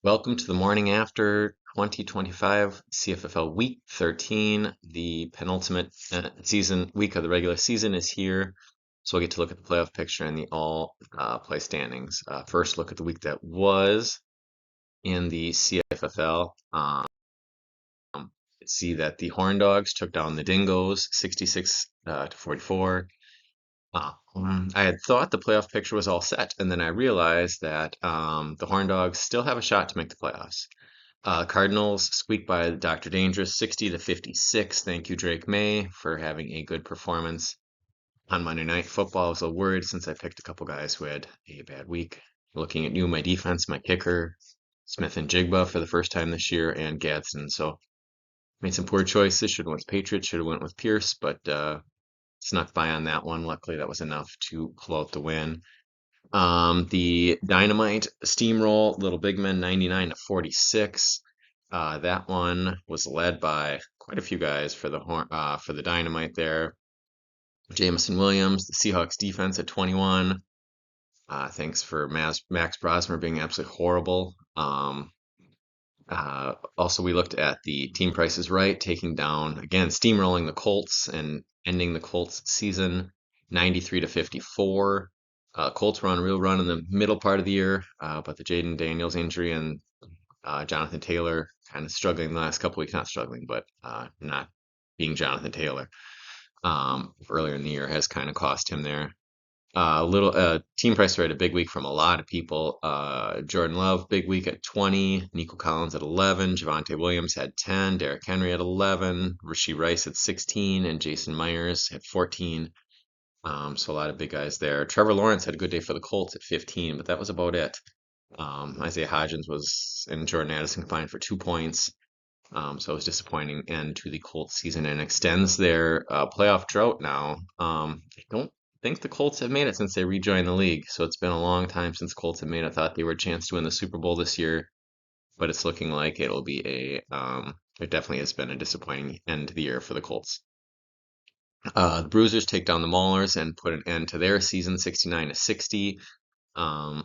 Welcome to the morning after 2025 CFFL Week 13. The penultimate season week of the regular season is here, so we'll get to look at the playoff picture and the all play standings. First, look at the week that was in the CFFL. See that the Horndogs took down the Dingoes 66 to 44. I had thought the playoff picture was all set, and then I realized that the Horndogs still have a shot to make the playoffs. Cardinals squeaked by Dr. Dangerous 60 to 56. Thank you, Drake May, for having a good performance on Monday Night Football. I was a little worried since I picked a couple guys who had a bad week. Looking at you, my defense, my kicker, Smith and Jigba for the first time this year, and Gadsden. So made some poor choices. Should have went with Patriots. Should have went with Pierce, but snuck by on that one. Luckily, that was enough to pull out the win. The Dynamite Steamroll, Little Big Men 99 to 46. That one was led by quite a few guys for the Dynamite there. Jamison Williams, the Seahawks defense at 21. Thanks for Max Brosmer being absolutely horrible. Also, we looked at the team prices right, taking down, again, steamrolling the Colts and ending the Colts season 93 to 54. Colts were on a real run in the middle part of the year, but the Jaden Daniels injury and Jonathan Taylor kind of struggling the last couple weeks, not struggling, but not being Jonathan Taylor earlier in the year has kind of cost him there. Little team price right, a big week from a lot of people. Jordan Love, big week at 20. Nico Collins at 11. Javonte Williams had 10. Derrick Henry at 11. Rashee Rice at 16. And Jason Myers at 14. So a lot of big guys there. Trevor Lawrence had a good day for the Colts at 15, but that was about it. Isaiah Hodgins and Jordan Addison combined for 2 points. So it was disappointing end to the Colts season and extends their playoff drought now. I don't think the Colts have made it since they rejoined the league. So it's been a long time since Colts have made it. I thought they were a chance to win the Super Bowl this year, but it's looking like it'll be it definitely has been a disappointing end to the year for the Colts. The Bruisers take down the Maulers and put an end to their season 69 to 60. Um,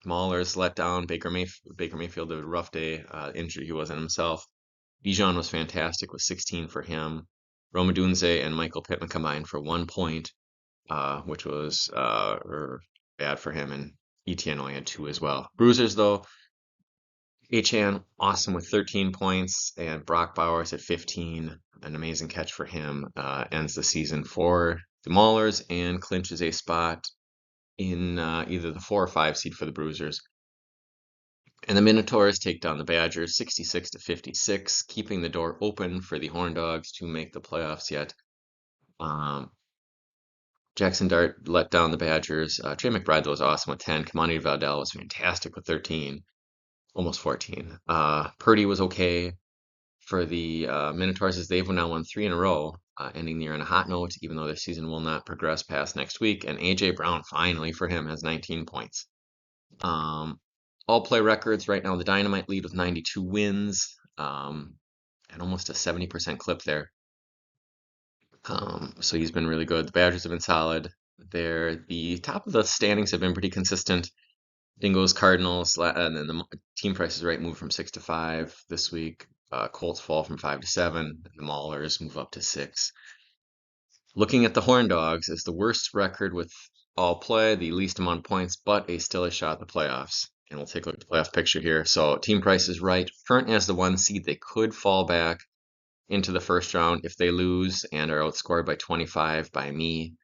Maulers let down Baker Mayfield had a rough day, injury he wasn't himself. Bijan was fantastic with 16 for him. Rome Odunze and Michael Pittman combined for 1 point, which was bad for him, and ETN only had 2 as well. Bruisers, though, Achan, awesome with 13 points, and Brock Bowers at 15, an amazing catch for him, ends the season for the Maulers and clinches a spot in either the 4 or 5 seed for the Bruisers. And the Minotaurs take down the Badgers 66 to 56, keeping the door open for the Horndogs to make the playoffs yet. Jackson Dart let down the Badgers. Trey McBride was awesome with 10. Kamani Valdell was fantastic with 13, almost 14. Purdy was okay for the Minotaurs as they've now won 3 in a row, ending the year on a hot note, even though their season will not progress past next week. And A.J. Brown, finally for him, has 19 points. All play records right now, the Dynamite lead with 92 wins and almost a 70% clip there. So he's been really good. The Badgers have been solid. The top of the standings have been pretty consistent. Dingoes, Cardinals, and then the team prices right move from 6 to 5 this week. Colts fall from 5 to 7. The Maulers move up to 6. Looking at the Horndogs as the worst record with all play, the least amount of points, but still a shot at the playoffs. And we'll take a look at the playoff picture here. So team price is right. Current as the 1 seed, they could fall back into the first round if they lose and are outscored by 25 by me,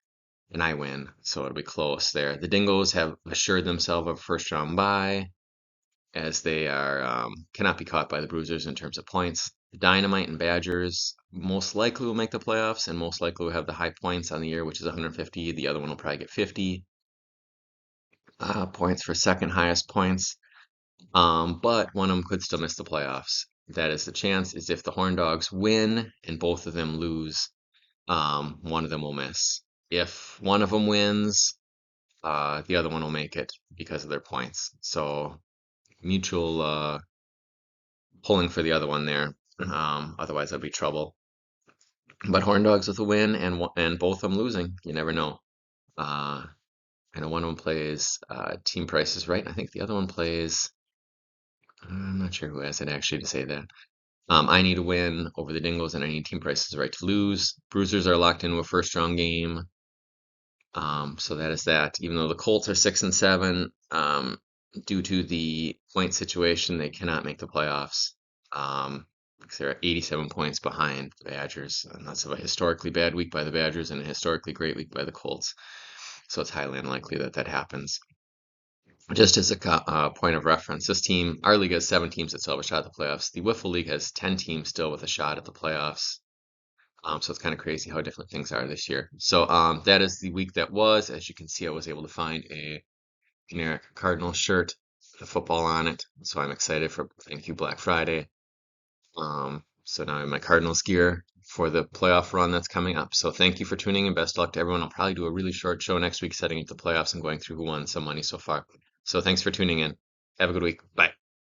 and I win. So it'll be close there. The Dingoes have assured themselves of a first round bye, as they are cannot be caught by the Bruisers in terms of points. The Dynamite and Badgers most likely will make the playoffs and most likely will have the high points on the year, which is 150. The other one will probably get 50 points for second highest points. But one of them could still miss the playoffs. That is the chance, is if the Horndogs win and both of them lose, one of them will miss. If one of them wins, the other one will make it because of their points. So mutual pulling for the other one there. Otherwise, that'd be trouble. But Horndogs with a win and both of them losing, you never know. I know one of them plays team prices right, and I think the other one plays I'm not sure who has it actually to say that. I need a win over the Dingles, and I need team prices right to lose. Bruisers are locked into a first round game. So that is that. Even though the Colts are 6-7, due to the point situation, they cannot make the playoffs. Because they're 87 points behind the Badgers, and that's a historically bad week by the Badgers and a historically great week by the Colts. So it's highly unlikely that that happens. Just as a point of reference, this team, our league has 7 teams that still have a shot at the playoffs. The Wiffle League has 10 teams still with a shot at the playoffs. So it's kind of crazy how different things are this year. So that is the week that was. As you can see, I was able to find a generic Cardinal shirt with a football on it. So I'm excited for thank you Black Friday. So now I'm in my Cardinals gear for the playoff run that's coming up. So thank you for tuning in. Best of luck to everyone. I'll probably do a really short show next week setting up the playoffs and going through who won some money so far. So thanks for tuning in. Have a good week. Bye.